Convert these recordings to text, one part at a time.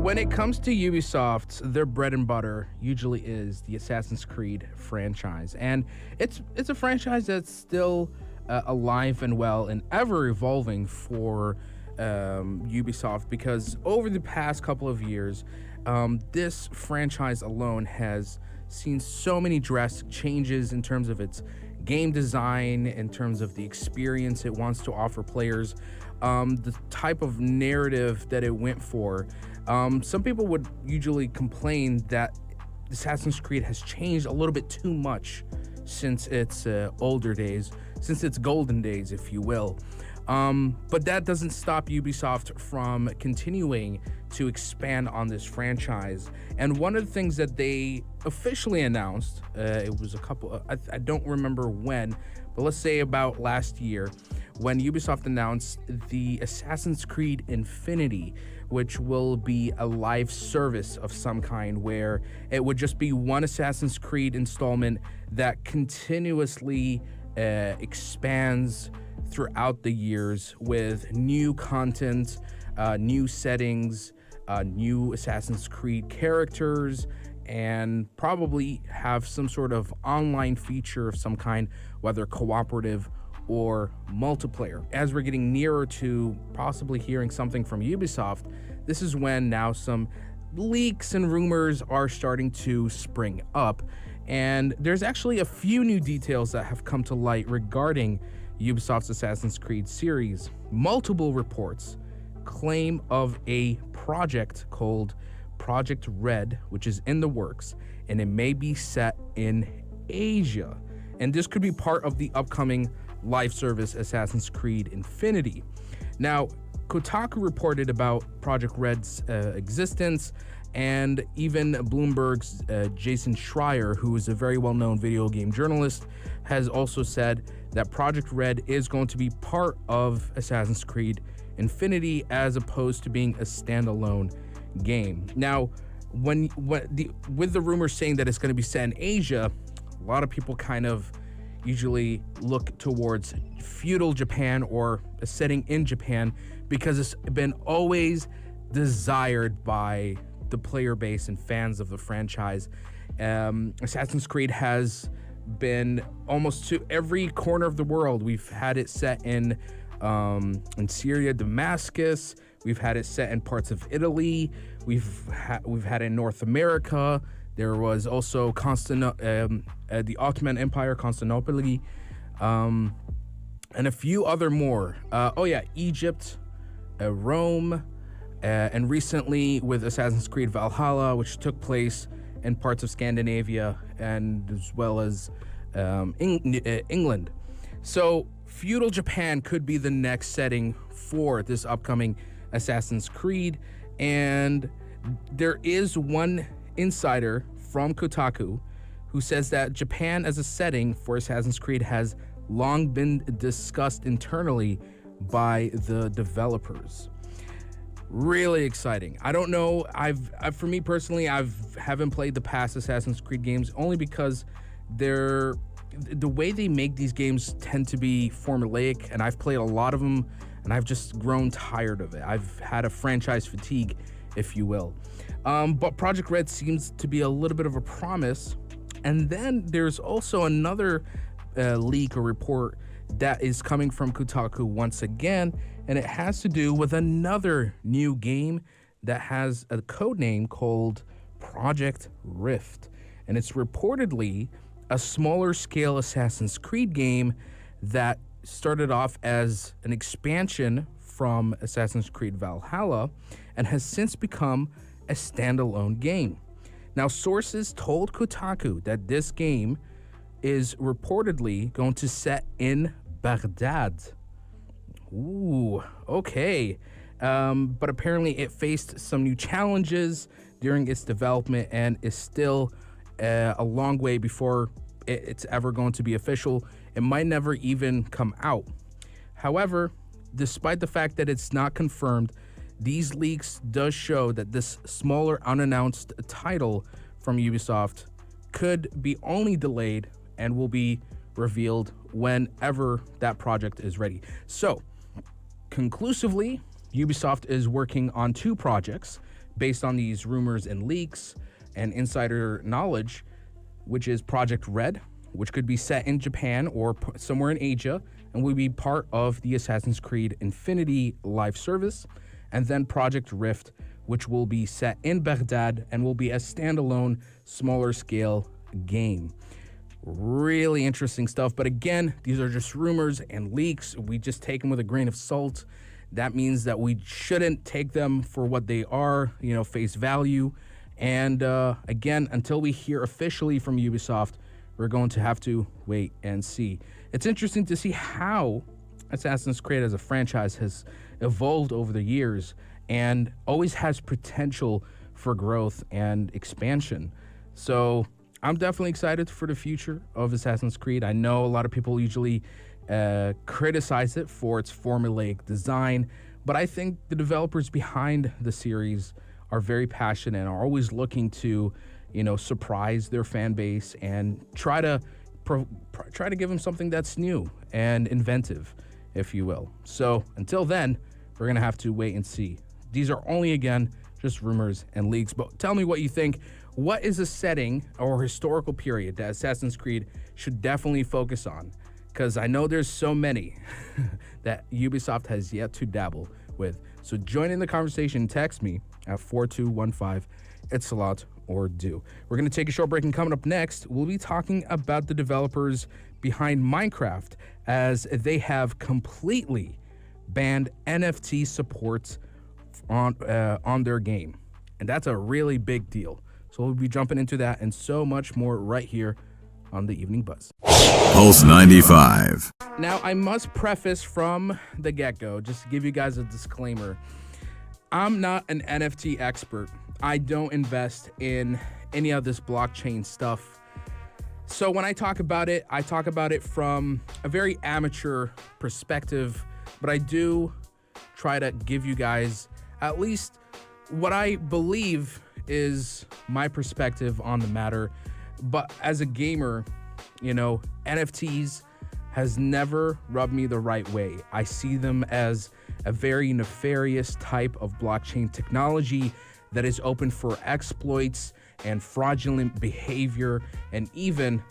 When it comes to Ubisoft, their bread and butter usually is the Assassin's Creed franchise, and it's a franchise that's still alive and well and ever evolving for Ubisoft, because over the past couple of years, this franchise alone has seen so many drastic changes in terms of its game design, in terms of the experience it wants to offer players, the type of narrative that it went for. Some people would usually complain that Assassin's Creed has changed a little bit too much since its older days, since its golden days, if you will. But that doesn't stop Ubisoft from continuing to expand on this franchise. And one of the things that they officially announced, it was a couple, I don't remember when, but let's say about last year, when Ubisoft announced the Assassin's Creed Infinity, which will be a live service of some kind, where it would just be one Assassin's Creed installment that continuously expands throughout the years with new content, new settings, new Assassin's Creed characters, and probably have some sort of online feature of some kind, whether cooperative or multiplayer. As we're getting nearer to possibly hearing something from Ubisoft, this is when now some leaks and rumors are starting to spring up. And there's actually a few new details that have come to light regarding Ubisoft's Assassin's Creed series. Multiple reports claim of a project called Project Red, which is in the works, and it may be set in Asia. And this could be part of the upcoming live service Assassin's Creed Infinity. Now, Kotaku reported about Project Red's existence, and even Bloomberg's Jason Schreier, who is a very well-known video game journalist, has also said that Project Red is going to be part of Assassin's Creed Infinity as opposed to being a standalone game. Now, with the rumors saying that it's going to be set in Asia, a lot of people kind of usually look towards feudal Japan or a setting in Japan, because it's been always desired by the player base and fans of the franchise. Assassin's Creed has been almost to every corner of the world. We've had it set in Syria, Damascus. We've had it set in parts of Italy. We've had it in North America. There was also the Ottoman Empire, Constantinople, and a few other more. Egypt, Rome, and recently with Assassin's Creed Valhalla, which took place in parts of Scandinavia and as well as England. So feudal Japan could be the next setting for this upcoming Assassin's Creed. And there is one insider from Kotaku who says that Japan as a setting for Assassin's Creed has long been discussed internally by the developers. Really exciting. I don't know. For me personally, haven't played the past Assassin's Creed games only because the way they make these games tend to be formulaic, and I've played a lot of them, and I've just grown tired of it. I've had a franchise fatigue, if you will. But Project Red seems to be a little bit of a promise. And then there's also another leak or report that is coming from Kotaku once again, and it has to do with another new game that has a code name called Project Rift. And it's reportedly a smaller scale Assassin's Creed game that started off as an expansion from Assassin's Creed Valhalla and has since become a standalone game. Now, sources told Kotaku that this game is reportedly going to set in Baghdad. Ooh, okay. But apparently it faced some new challenges during its development and is still a long way before it's ever going to be official. It might never even come out. However, despite the fact that it's not confirmed, these leaks does show that this smaller unannounced title from Ubisoft could be only delayed and will be revealed whenever that project is ready. So, conclusively, Ubisoft is working on two projects, based on these rumors and leaks and insider knowledge, which is Project Red, which could be set in Japan or somewhere in Asia and will be part of the Assassin's Creed Infinity live service. And then Project Rift, which will be set in Baghdad and will be a standalone, smaller scale game. Really interesting stuff. But again, these are just rumors and leaks. We just take them with a grain of salt. That means that we shouldn't take them for what they are, face value. And again, until we hear officially from Ubisoft, we're going to have to wait and see. It's interesting to see how Assassin's Creed as a franchise has evolved over the years and always has potential for growth and expansion. So I'm definitely excited for the future of Assassin's Creed. I know a lot of people usually criticize it for its formulaic design, but I think the developers behind the series are very passionate and are always looking to, surprise their fan base and try to give them something that's new and inventive, if you will. So until then, we're gonna have to wait and see. These are only, again, just rumors and leaks, but tell me what you think. What is a setting or historical period that Assassin's Creed should definitely focus on? Because I know there's so many that Ubisoft has yet to dabble with. So join in the conversation. Text me at 4215. It's a lot or do. We're going to take a short break, and coming up next, we'll be talking about the developers behind Minecraft, as they have completely banned NFT support on their game. And that's a really big deal. So we'll be jumping into that and so much more right here on the Evening Buzz. Pulse 95. Now, I must preface from the get-go, just to give you guys a disclaimer. I'm not an NFT expert. I don't invest in any of this blockchain stuff. So when I talk about it from a very amateur perspective, but I do try to give you guys at least what I believe is my perspective on the matter. But as a gamer, NFTs has never rubbed me the right way. I see them as a very nefarious type of blockchain technology that is open for exploits and fraudulent behavior and even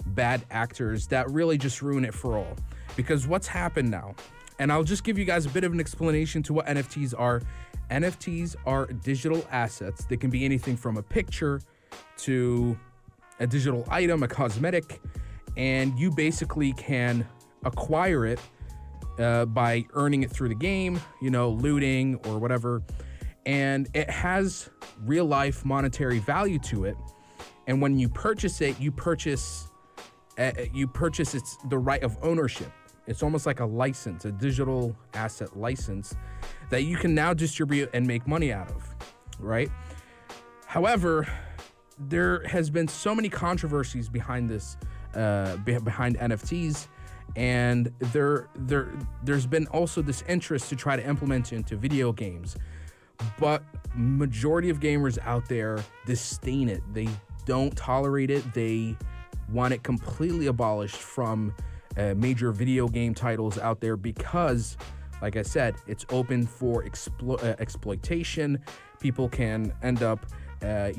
bad actors that really just ruin it for all. Because what's happened now, and I'll just give you guys a bit of an explanation to what NFTs are. NFTs are digital assets. They can be anything from a picture to a digital item, a cosmetic, and you basically can acquire it by earning it through the game, looting or whatever. And it has real life monetary value to it. And when you purchase it, you purchase it's the right of ownership. It's almost like a license, a digital asset license that you can now distribute and make money out of, right? However, there has been so many controversies behind this, behind NFTs, and there's been also this interest to try to implement it into video games. But majority of gamers out there disdain it. They don't tolerate it. They want it completely abolished from major video game titles out there because, like I said, it's open for exploitation. People can end up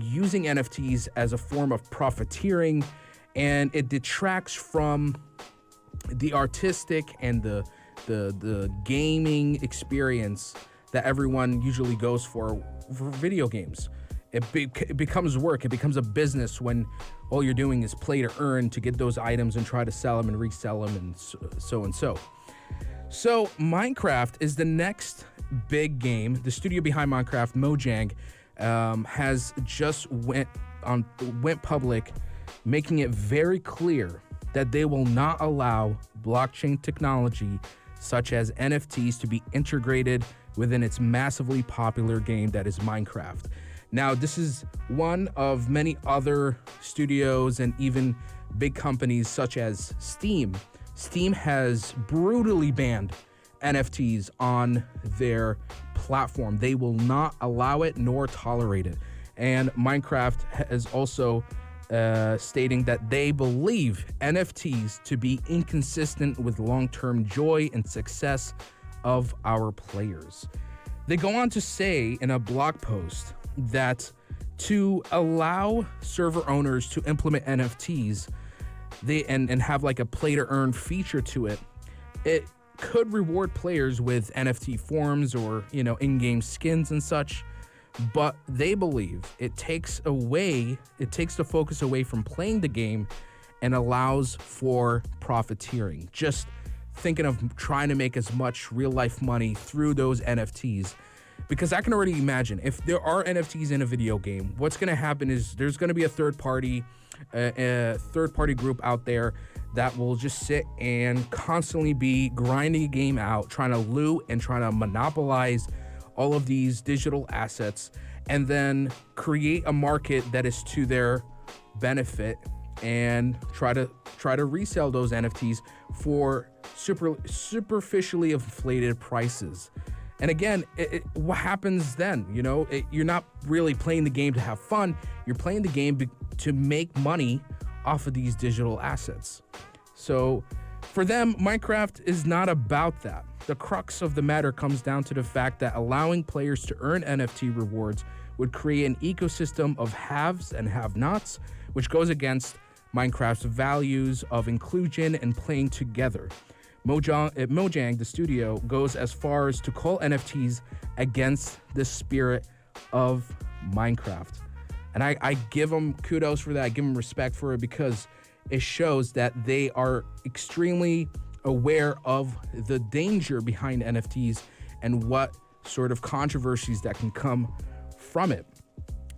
using NFTs as a form of profiteering, and it detracts from the artistic and the gaming experience that everyone usually goes for video games. It becomes work. It becomes a business when all you're doing is play to earn to get those items and try to sell them and resell them and so. So Minecraft is the next big game. The studio behind Minecraft, Mojang, has just went public, making it very clear that they will not allow blockchain technology such as NFTs to be integrated within its massively popular game that is Minecraft. Now, this is one of many other studios and even big companies such as Steam. Steam has brutally banned NFTs on their platform. They will not allow it nor tolerate it. And Minecraft is also stating that they believe NFTs to be inconsistent with long-term joy and success of our players. They go on to say in a blog post that to allow server owners to implement NFTs, and have like a play to earn feature to it, it could reward players with NFT forms or, in-game skins and such. But they believe it takes the focus away from playing the game and allows for profiteering. Just thinking of trying to make as much real life money through those NFTs. Because I can already imagine if there are NFTs in a video game, what's going to happen is there's going to be a third party group out there that will just sit and constantly be grinding a game out, trying to loot and trying to monopolize all of these digital assets, and then create a market that is to their benefit and try to resell those NFTs for superficially inflated prices. And again, what happens then? You're not really playing the game to have fun. You're playing the game to make money off of these digital assets. So for them, Minecraft is not about that. The crux of the matter comes down to the fact that allowing players to earn NFT rewards would create an ecosystem of haves and have-nots, which goes against Minecraft's values of inclusion and playing together. Mojang, the studio, goes as far as to call NFTs against the spirit of Minecraft. And I give them kudos for that. I give them respect for it because it shows that they are extremely aware of the danger behind NFTs and what sort of controversies that can come from it.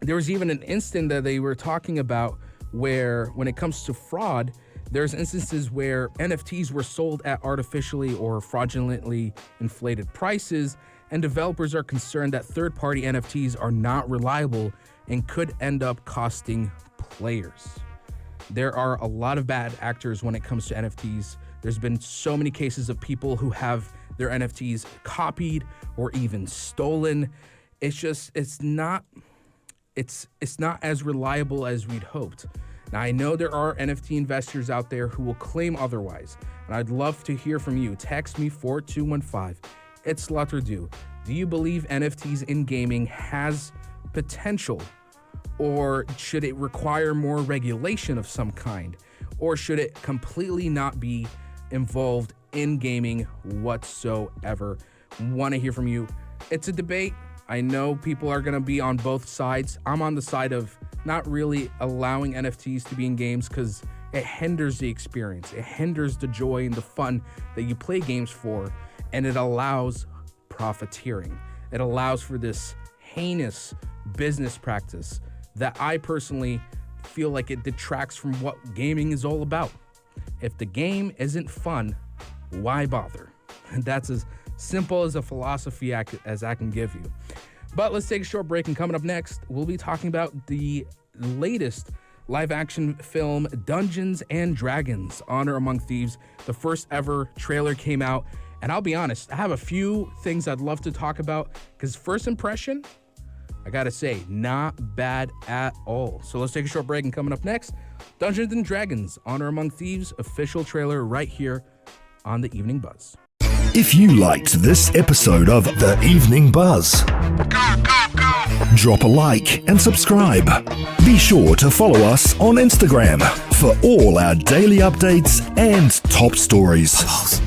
There was even an instant that they were talking about where, when it comes to fraud, there's instances where NFTs were sold at artificially or fraudulently inflated prices, and developers are concerned that third-party NFTs are not reliable and could end up costing players. There are a lot of bad actors when it comes to NFTs. There's been so many cases of people who have their NFTs copied or even stolen. It's not as reliable as we'd hoped. Now, I know there are NFT investors out there who will claim otherwise, and I'd love to hear from you. Text me 4215. It's Slutterdo. Do you believe NFTs in gaming has potential, or should it require more regulation of some kind, or should it completely not be involved in gaming whatsoever? Want to hear from you. It's a debate. I know people are going to be on both sides. I'm on the side of not really allowing NFTs to be in games because it hinders the experience. It hinders the joy and the fun that you play games for, and it allows profiteering. It allows for this heinous business practice that I personally feel like it detracts from what gaming is all about. If the game isn't fun, why bother? And that's as simple as a philosophy as I can give you. But let's take a short break, and coming up next, we'll be talking about the latest live-action film, Dungeons and Dragons: Honor Among Thieves. The first ever trailer came out, and I'll be honest, I have a few things I'd love to talk about, because first impression, I gotta say, not bad at all. So let's take a short break, and coming up next, Dungeons and Dragons: Honor Among Thieves official trailer right here on The Evening Buzz. If you liked this episode of The Evening Buzz, drop a like and subscribe. Be sure to follow us on Instagram for all our daily updates and top stories.